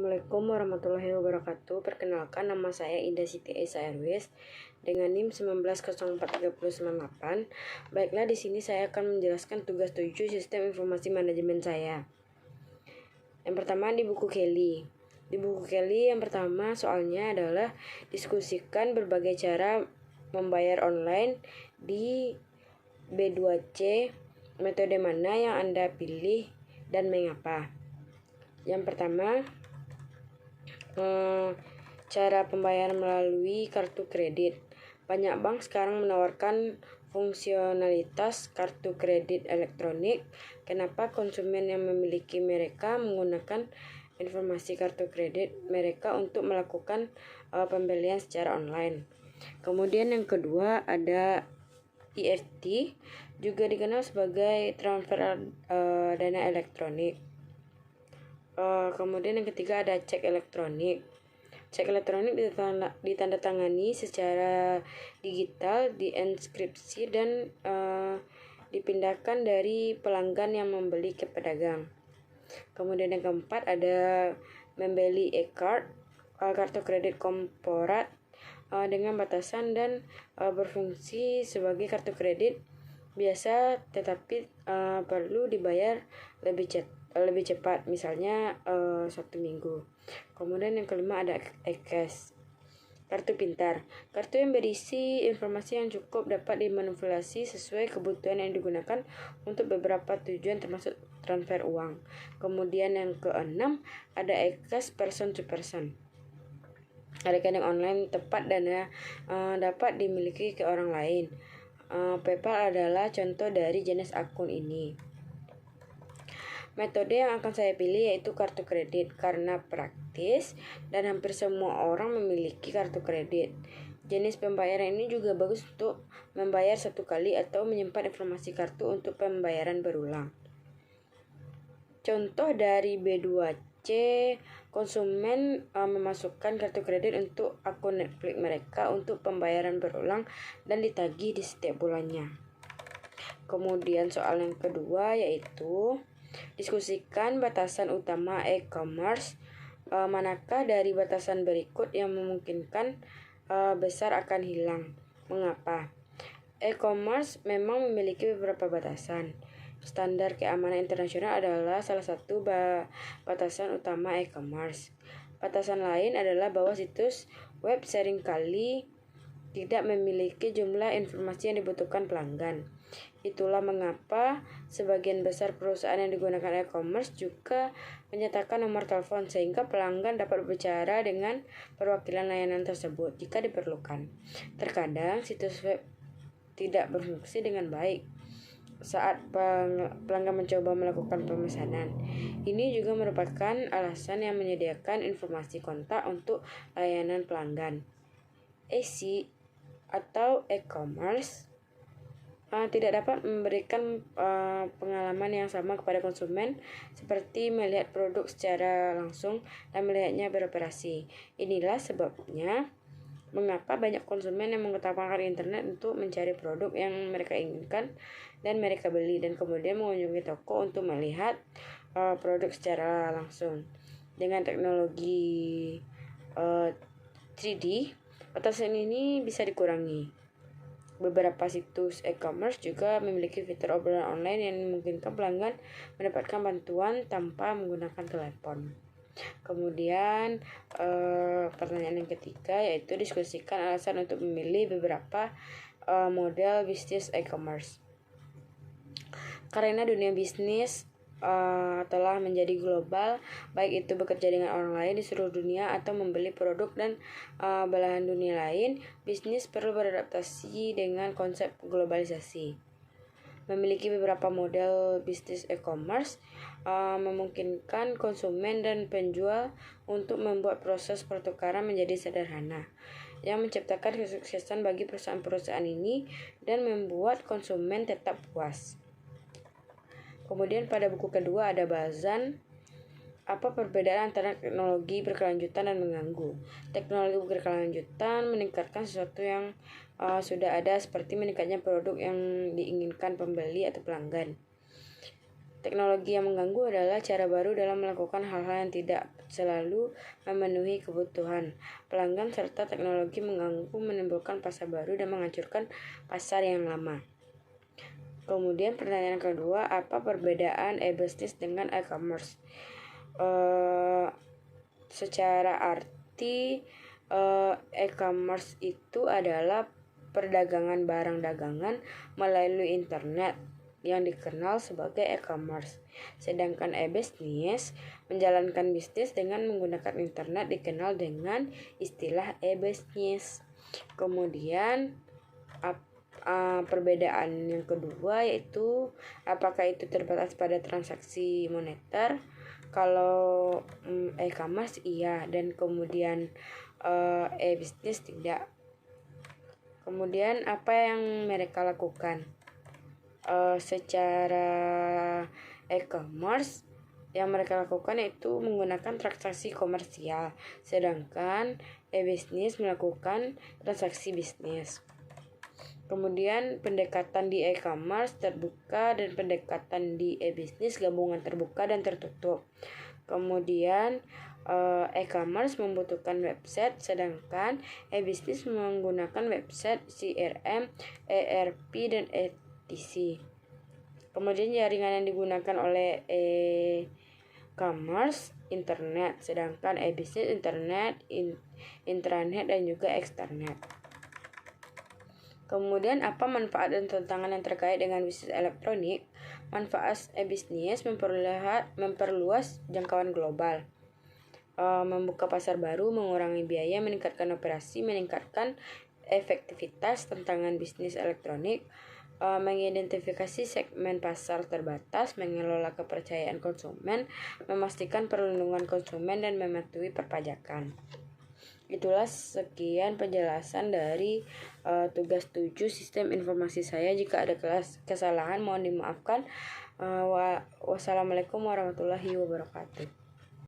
Assalamualaikum warahmatullahi wabarakatuh. Perkenalkan, nama saya Indah Siti Esa Airways dengan NIM 1904398. Baiklah, di sini saya akan menjelaskan tugas 7 sistem informasi manajemen saya. Yang pertama di buku Kelly. Di buku Kelly yang pertama soalnya adalah diskusikan berbagai cara membayar online di B2C. Metode mana yang Anda pilih dan mengapa? Yang pertama, cara pembayaran melalui kartu kredit. Banyak bank sekarang menawarkan fungsionalitas kartu kredit elektronik. Kenapa konsumen yang memiliki mereka menggunakan informasi kartu kredit mereka untuk melakukan pembelian secara online? Kemudian yang kedua ada EFT, juga dikenal sebagai transfer dana elektronik. Kemudian yang ketiga ada cek elektronik. Cek elektronik ditandatangani secara digital, dienkripsi dan dipindahkan dari pelanggan yang membeli ke pedagang. Kemudian yang keempat ada membeli e-card, kartu kredit korporat dengan batasan dan berfungsi sebagai kartu kredit biasa, tetapi perlu dibayar lebih cepat, misalnya 1 minggu. Kemudian yang kelima ada e-cash, kartu pintar. Kartu yang berisi informasi yang cukup dapat dimanipulasi sesuai kebutuhan yang digunakan untuk beberapa tujuan termasuk transfer uang. Kemudian yang keenam ada e-cash person to person. Rekening online tepat dana dapat dimiliki ke orang lain. PayPal adalah contoh dari jenis akun ini. Metode yang akan saya pilih yaitu kartu kredit karena praktis dan hampir semua orang memiliki kartu kredit. Jenis pembayaran ini juga bagus untuk membayar satu kali atau menyimpan informasi kartu untuk pembayaran berulang. Contoh dari B2C, konsumen memasukkan kartu kredit untuk akun Netflix mereka untuk pembayaran berulang dan ditagih di setiap bulannya. Kemudian soal yang kedua yaitu diskusikan batasan utama e-commerce. Manakah dari batasan berikut yang memungkinkan besar akan hilang? Mengapa? E-commerce memang memiliki beberapa batasan. Standar keamanan internasional adalah salah satu batasan utama e-commerce. Batasan lain adalah bahwa situs web seringkali tidak memiliki jumlah informasi yang dibutuhkan pelanggan. Itulah mengapa sebagian besar perusahaan yang digunakan e-commerce juga menyatakan nomor telepon sehingga pelanggan dapat berbicara dengan perwakilan layanan tersebut jika diperlukan. Terkadang situs web tidak berfungsi dengan baik saat pelanggan mencoba melakukan pemesanan. Ini juga merupakan alasan yang menyediakan informasi kontak untuk layanan pelanggan. EC atau e-commerce tidak dapat memberikan pengalaman yang sama kepada konsumen seperti melihat produk secara langsung dan melihatnya beroperasi. Inilah sebabnya mengapa banyak konsumen yang mengutamakan internet untuk mencari produk yang mereka inginkan dan mereka beli, dan kemudian mengunjungi toko untuk melihat produk secara langsung. Dengan teknologi 3D, batasan ini bisa dikurangi. Beberapa situs e-commerce juga memiliki fitur obrolan online yang memungkinkan pelanggan mendapatkan bantuan tanpa menggunakan telepon. Kemudian pertanyaan yang ketiga yaitu diskusikan alasan untuk memilih beberapa model bisnis e-commerce. Karena dunia bisnis telah menjadi global, baik itu bekerja dengan orang lain di seluruh dunia atau membeli produk dan belahan dunia lain, bisnis perlu beradaptasi dengan konsep globalisasi. Memiliki beberapa model bisnis e-commerce memungkinkan konsumen dan penjual untuk membuat proses pertukaran menjadi sederhana, yang menciptakan kesuksesan bagi perusahaan-perusahaan ini dan membuat konsumen tetap puas. Kemudian pada buku kedua ada bahasan apa perbedaan antara teknologi berkelanjutan dan mengganggu. Teknologi berkelanjutan meningkatkan sesuatu yang sudah ada, seperti meningkatnya produk yang diinginkan pembeli atau pelanggan. Teknologi yang mengganggu adalah cara baru dalam melakukan hal-hal yang tidak selalu memenuhi kebutuhan pelanggan serta teknologi mengganggu, menimbulkan pasar baru dan menghancurkan pasar yang lama. Kemudian pertanyaan kedua, apa perbedaan e-business dengan e-commerce? Secara arti e-commerce itu adalah perdagangan barang dagangan melalui internet yang dikenal sebagai e-commerce. Sedangkan e-business menjalankan bisnis dengan menggunakan internet dikenal dengan istilah e-business. Kemudian perbedaan yang kedua yaitu apakah itu terbatas pada transaksi moneter. Kalau e-commerce iya, dan kemudian e-business tidak. Kemudian apa yang mereka lakukan? Secara e-commerce yang mereka lakukan yaitu menggunakan transaksi komersial, sedangkan e-business melakukan transaksi bisnis. Kemudian pendekatan di e-commerce terbuka dan pendekatan di e-business gabungan terbuka dan tertutup. Kemudian e-commerce membutuhkan website, sedangkan e-business menggunakan website, CRM, ERP, dan etc. Kemudian jaringan yang digunakan oleh e-commerce internet, sedangkan e-business internet, intranet, dan juga extranet. Kemudian apa manfaat dan tantangan yang terkait dengan bisnis elektronik? Manfaat e-business memperluas jangkauan global, membuka pasar baru, mengurangi biaya, meningkatkan operasi, meningkatkan efektivitas. Tantangan bisnis elektronik, mengidentifikasi segmen pasar terbatas, mengelola kepercayaan konsumen, memastikan perlindungan konsumen, dan mematuhi perpajakan. Itulah sekian penjelasan dari tugas 7 sistem informasi saya. Jika ada kesalahan mohon dimaafkan. Wassalamualaikum warahmatullahi wabarakatuh.